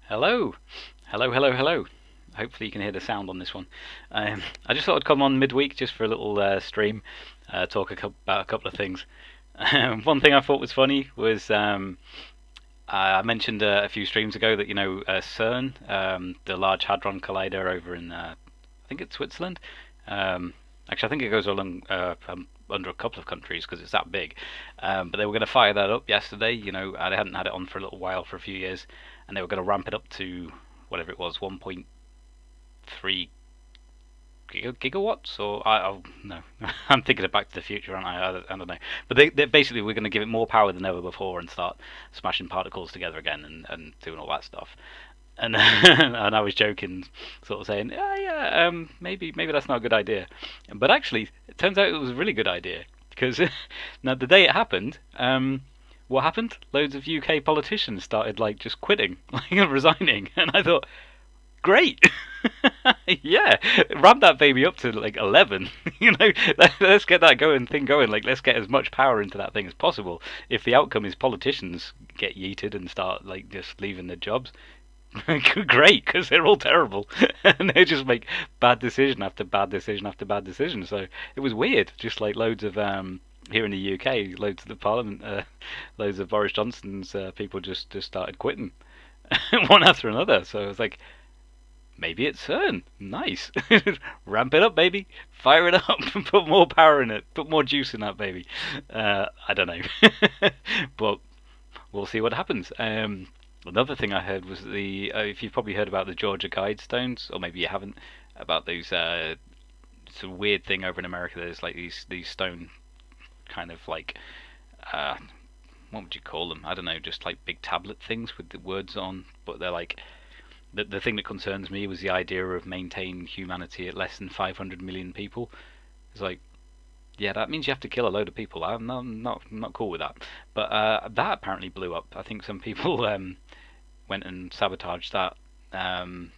Hello, hello, hello, hello. Hopefully you can hear the sound on this one. I just thought I'd come on midweek just for a little stream, talk about a couple of things. One thing I thought was funny was I mentioned a few streams ago that CERN, the Large Hadron Collider over in I think it's Switzerland. Actually, I think it goes along under a couple of countries because it's that big. But they were going to fire that up yesterday. They hadn't had it on for a little while, for a few years, and they were going to ramp it up to whatever it was, 1.3 gigawatts, or I no, I'm thinking of Back to the Future, aren't I don't know. But they basically we're going to give it more power than ever before and start smashing particles together again and doing all that stuff. And and I was joking, sort of saying, yeah, maybe that's not a good idea. But actually, it turns out it was a really good idea because now the day it happened, what happened? Loads of UK politicians started like just quitting, like resigning, and I thought, great. Yeah, ramp that baby up to like 11. Let's get that thing going. Like, let's get as much power into that thing as possible. If the outcome is politicians get yeeted and start like just leaving their jobs, great, because they're all terrible and they just make bad decision after bad decision after bad decision. So it was weird, just like loads of here in the UK, loads of the Parliament, loads of Boris Johnson's people just started quitting one after another. So I was like, maybe it's CERN. Nice. Ramp it up, baby. Fire it up. Put more power in it. Put more juice in that baby. I don't know. But we'll see what happens. Another thing I heard was if you've probably heard about the Georgia Guidestones, or maybe you haven't, about those, it's a weird thing over in America. There's like these stone kind of like, what would you call them? I don't know, just like big tablet things with the words on, but they're like, the thing that concerns me was the idea of maintaining humanity at less than 500 million people. It's like, yeah, that means you have to kill a load of people. I'm not cool with that. But that apparently blew up. I think some people went and sabotaged that. I'm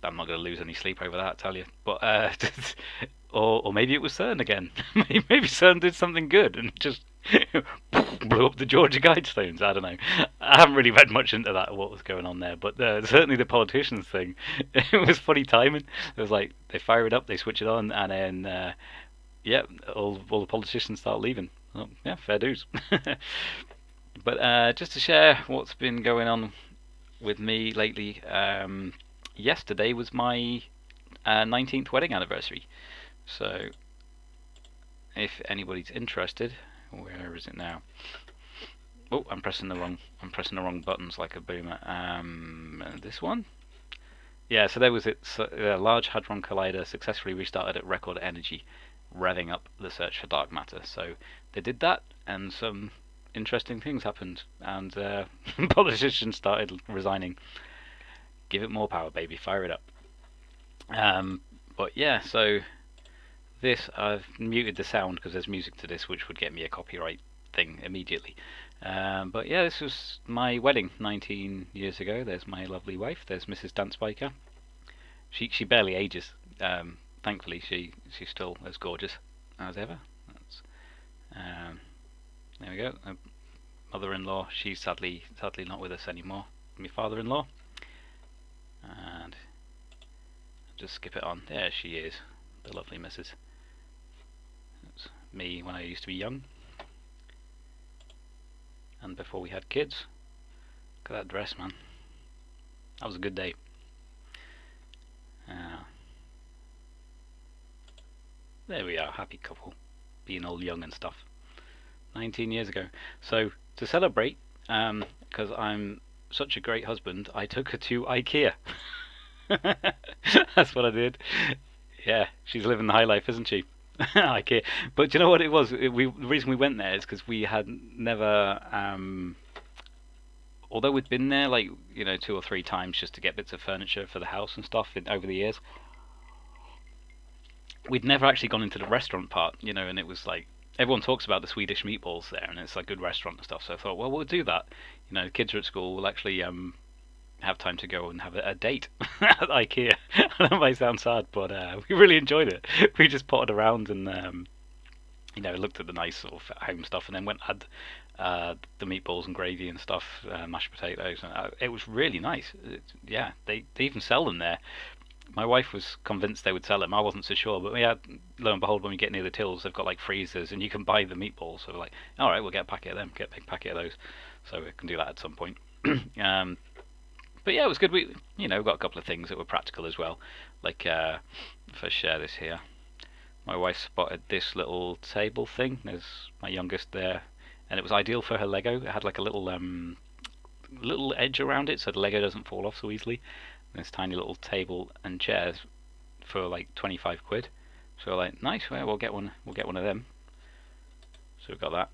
not going to lose any sleep over that, I tell you. But or maybe it was CERN again. Maybe CERN did something good and just blew up the Georgia Guidestones. I don't know. I haven't really read much into that, what was going on there, but certainly the politicians thing, it was funny timing. It was like they fire it up, they switch it on, and then yeah, all the politicians start leaving. Oh, yeah, fair dues. But just to share what's been going on with me lately, yesterday was my 19th wedding anniversary. So if anybody's interested, where is it now? Oh, I'm pressing the wrong buttons like a boomer. This one? Yeah, so there was it. So, Large Hadron Collider successfully restarted at record energy, revving up the search for dark matter. So they did that, and some interesting things happened, and politicians started resigning. Give it more power, baby. Fire it up. But yeah, so this, I've muted the sound because there's music to this, which would get me a copyright thing immediately. But yeah, this was my wedding 19 years ago. There's my lovely wife. There's Mrs. DanceBiker. She barely ages. Thankfully, she's still as gorgeous as ever. There we go. Mother-in-law. She's sadly not with us anymore. My father-in-law. And just skip it on. There she is, the lovely Mrs. That's me when I used to be young, and before we had kids. Look at that dress, man. That was a good day. There we are, happy couple, being all young and stuff. 19 years ago. So to celebrate, because I'm such a great husband, I took her to IKEA. That's what I did. Yeah, she's living the high life, isn't she? IKEA. But do you know what it was? The reason we went there is because we had never, although we'd been there like 2 or 3 times just to get bits of furniture for the house and stuff over the years, we'd never actually gone into the restaurant part, and it was like, everyone talks about the Swedish meatballs there, and it's like good restaurant and stuff. So I thought, well, we'll do that. The kids are at school. We'll actually have time to go and have a date at IKEA. I know it might sound sad, but we really enjoyed it. We just potted around and looked at the nice sort of home stuff, and then went and had the meatballs and gravy and stuff, mashed potatoes, and it was really nice. Yeah, they even sell them there. My wife was convinced they would sell them. I wasn't so sure, but yeah, lo and behold, when we get near the tills, they've got like freezers, and you can buy the meatballs. So we're like, all right, we'll get a packet of them, get a big packet of those, so we can do that at some point. But yeah, it was good. We got a couple of things that were practical as well. Like if I share this here, my wife spotted this little table thing. There's my youngest there, and it was ideal for her Lego. It had like a little edge around it, so the Lego doesn't fall off so easily. And this tiny little table and chairs for like 25 quid. So we're like, nice. Well, we'll get one. We'll get one of them. So we've got that.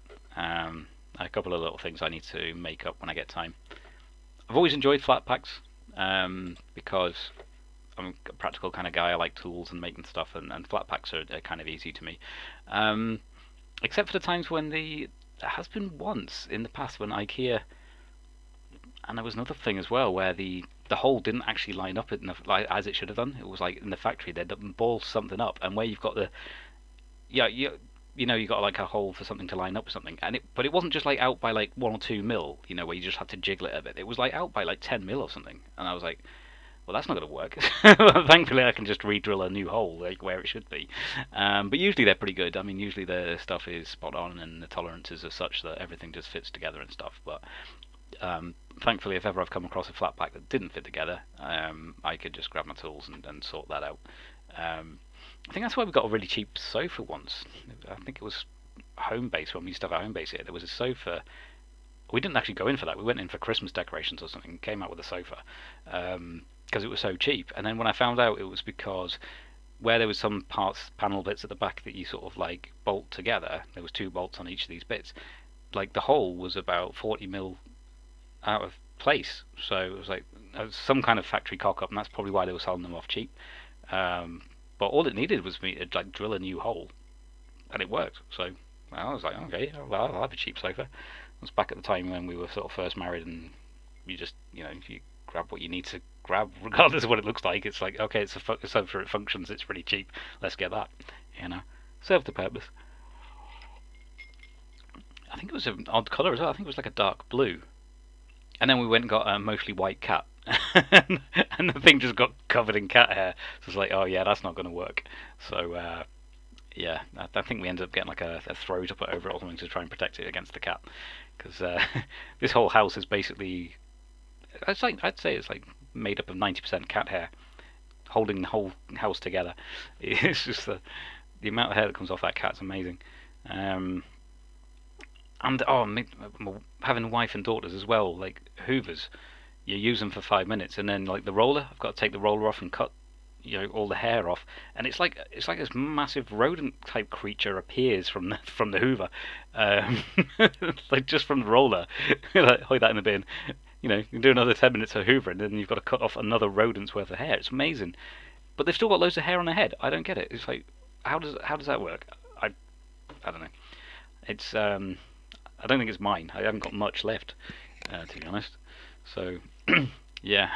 A couple of little things I need to make up when I get time. I've always enjoyed flat packs because I'm a practical kind of guy. I like tools and making stuff, and flat packs are kind of easy to me. Except for the times when there has been once in the past when IKEA, and there was another thing as well where the hole didn't actually line up as it should have done. It was like in the factory they'd ball something up, and where you've got you got like a hole for something to line up with something, but it wasn't just like out by like 1 or 2 mil, where you just had to jiggle it a bit. It was like out by like 10 mil or something, and I was like, well, that's not going to work. Thankfully, I can just re-drill a new hole like where it should be. But usually they're pretty good. I mean, usually the stuff is spot on, and the tolerances are such that everything just fits together and stuff. But thankfully, if ever I've come across a flat pack that didn't fit together, I could just grab my tools and sort that out. I think that's why we got a really cheap sofa once. I think it was Homebase, when we used to have a Homebase here. There was a sofa. We didn't actually go in for that. We went in for Christmas decorations or something and came out with a sofa because it was so cheap. And then when I found out, it was because where there was some panel bits at the back that you sort of like bolt together, there was 2 bolts on each of these bits. Like the hole was about 40 mil out of place. So it was like some kind of factory cock up, and that's probably why they were selling them off cheap. But all it needed was me to like drill a new hole, and it worked. So I was like, okay, well, I'll have a cheap sofa. It was back at the time when we were sort of first married, and you just, if you grab what you need to grab, regardless of what it looks like, it's like, okay, it's a sofa, it functions, it's pretty cheap, let's get that. Served the purpose. I think it was an odd colour as well. I think it was like a dark blue. And then we went and got a mostly white cat. And the thing just got covered in cat hair. So it's like, oh yeah, that's not going to work. So yeah, I think we ended up getting like a throw to put over it or something to try and protect it against the cat. Because this whole house is basically, I'd say it's like made up of 90% cat hair, holding the whole house together. It's just the amount of hair that comes off that cat's amazing. And having a wife and daughters as well, like hoovers, you use them for 5 minutes, and then like the roller, I've got to take the roller off and cut all the hair off, and it's like this massive rodent type creature appears from the hoover, like just from the roller. Like, hide that in the bin. You do another 10 minutes of hoover, and then you've got to cut off another rodent's worth of hair. It's amazing, but they've still got loads of hair on their head. I don't get it. It's like, how does that work? I don't know. It's I don't think it's mine. I haven't got much left, to be honest. So yeah.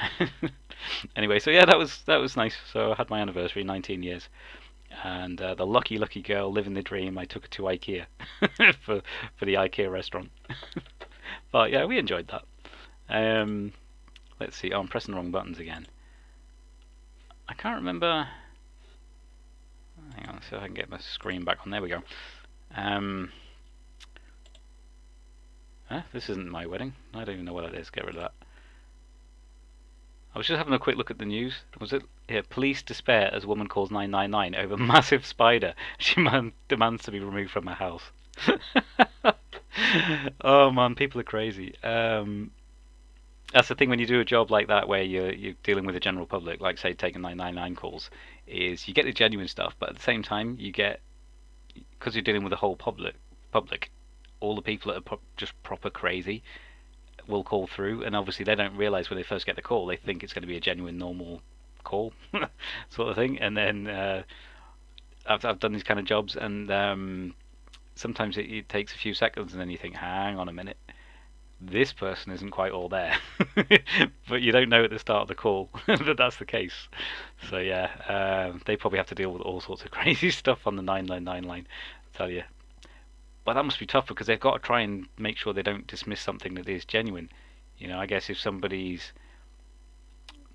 Anyway, so yeah, that was nice. So I had my anniversary, 19 years, and the lucky girl living the dream. I took her to IKEA for the IKEA restaurant. But yeah, we enjoyed that. Let's see. Oh, I'm pressing the wrong buttons again. I can't remember. Hang on, see if I can get my screen back on. There we go. This isn't my wedding. I don't even know what it is. Get rid of that. I was just having a quick look at the news. Was it here? Police despair as woman calls 999 over massive spider. She demands to be removed from her house. Oh man, people are crazy. That's the thing when you do a job like that, where you're dealing with the general public, like say taking 999 calls, is you get the genuine stuff, but at the same time you get, because you're dealing with the whole public, all the people that are just proper crazy will call through, and obviously they don't realise when they first get the call, they think it's going to be a genuine normal call sort of thing, and then I've done these kind of jobs, and sometimes it takes a few seconds, and then you think, hang on a minute, this person isn't quite all there. But you don't know at the start of the call that that's the case. So yeah, they probably have to deal with all sorts of crazy stuff on the 999 line, I tell you. But that must be tough because they've got to try and make sure they don't dismiss something that is genuine. I guess if somebody's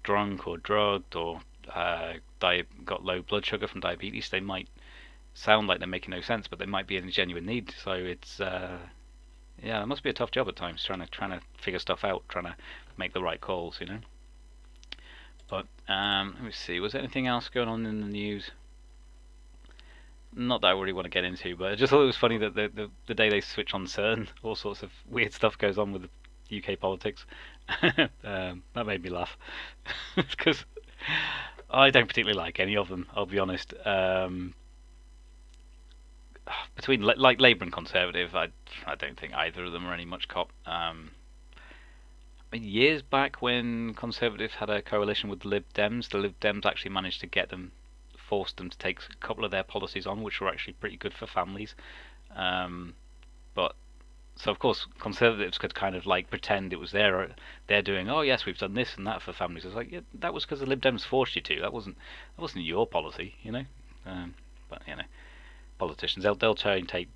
drunk or drugged or got low blood sugar from diabetes, they might sound like they're making no sense, but they might be in a genuine need. So it's yeah, it must be a tough job at times trying to figure stuff out, trying to make the right calls. But let me see, was there anything else going on in the news? Not that I really want to get into, but I just thought it was funny that the day they switch on CERN, all sorts of weird stuff goes on with the UK politics. That made me laugh because I don't particularly like any of them. I'll be honest. Between like Labour and Conservative, I don't think either of them are any much cop. Years back when Conservative had a coalition with the Lib Dems actually managed to force them to take a couple of their policies on, which were actually pretty good for families. But so of course Conservatives could kind of like pretend it was they're doing, oh yes, we've done this and that for families. It's like, yeah, that was because the Lib Dems forced you to. That wasn't your policy. But politicians, they'll try and take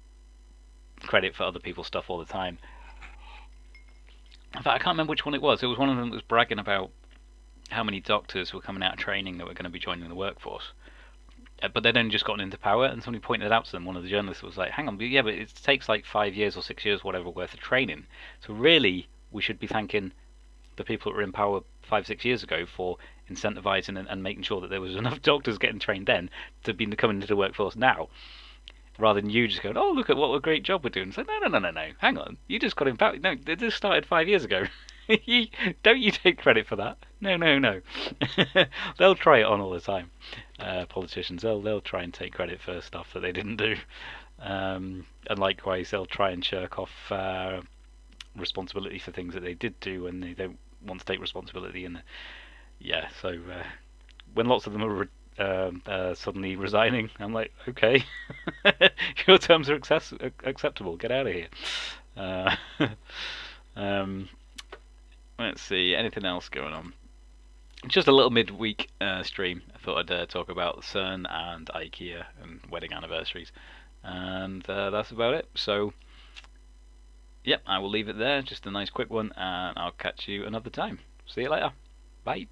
credit for other people's stuff all the time. In fact, I can't remember which one it was. It was one of them that was bragging about how many doctors were coming out of training that were going to be joining the workforce. But they'd only just gotten into power, and somebody pointed it out to them. One of the journalists was like, hang on, yeah, but it takes like 5 years or 6 years, whatever, worth of training. So really, we should be thanking the people that were in power 5, 6 years ago for incentivizing and making sure that there was enough doctors getting trained then to be coming into the workforce now. Rather than you just going, oh, look at what a great job we're doing. It's like, no, hang on. You just got in power. No, this started 5 years ago. Don't you take credit for that? No. They'll try it on all the time. Politicians, they'll try and take credit for stuff that they didn't do. And likewise, they'll try and shirk off responsibility for things that they did do when they don't want to take responsibility. And yeah, so when lots of them are suddenly resigning, I'm like, okay, your terms are acceptable. Get out of here. Let's see, anything else going on? Just a little midweek stream. I thought I'd talk about CERN and IKEA and wedding anniversaries, and that's about it. So, yep, I will leave it there. Just a nice quick one, and I'll catch you another time. See you later. Bye.